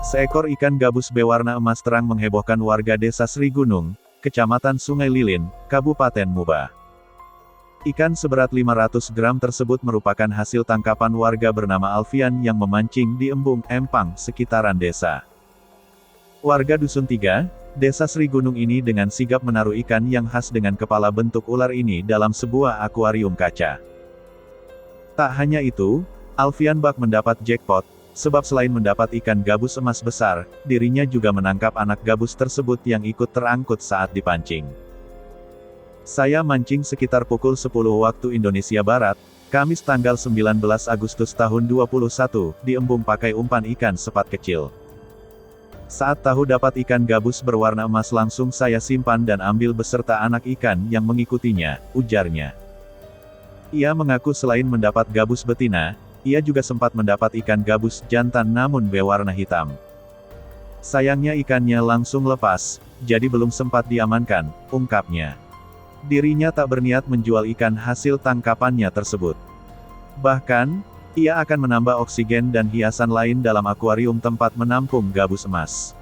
Seekor ikan gabus berwarna emas terang menghebohkan warga desa Sri Gunung, Kecamatan Sungai Lilin, Kabupaten Muba. Ikan seberat 500 gram tersebut merupakan hasil tangkapan warga bernama Alfian yang memancing di embung empang sekitaran desa. Warga Dusun 3, Desa Sri Gunung ini dengan sigap menaruh ikan yang khas dengan kepala bentuk ular ini dalam sebuah akuarium kaca. Tak hanya itu, Alfian bak mendapat jackpot, sebab selain mendapat ikan gabus emas besar, dirinya juga menangkap anak gabus tersebut yang ikut terangkut saat dipancing. Saya mancing sekitar pukul 10 waktu Indonesia Barat, Kamis tanggal 19 Agustus tahun 21, di embung pakai umpan ikan sepat kecil. Saat tahu dapat ikan gabus berwarna emas langsung saya simpan dan ambil beserta anak ikan yang mengikutinya, ujarnya. Ia mengaku selain mendapat gabus betina, ia juga sempat mendapat ikan gabus jantan namun berwarna hitam. Sayangnya ikannya langsung lepas, jadi belum sempat diamankan, ungkapnya. Dirinya tak berniat menjual ikan hasil tangkapannya tersebut. Bahkan, ia akan menambah oksigen dan hiasan lain dalam akuarium tempat menampung gabus emas.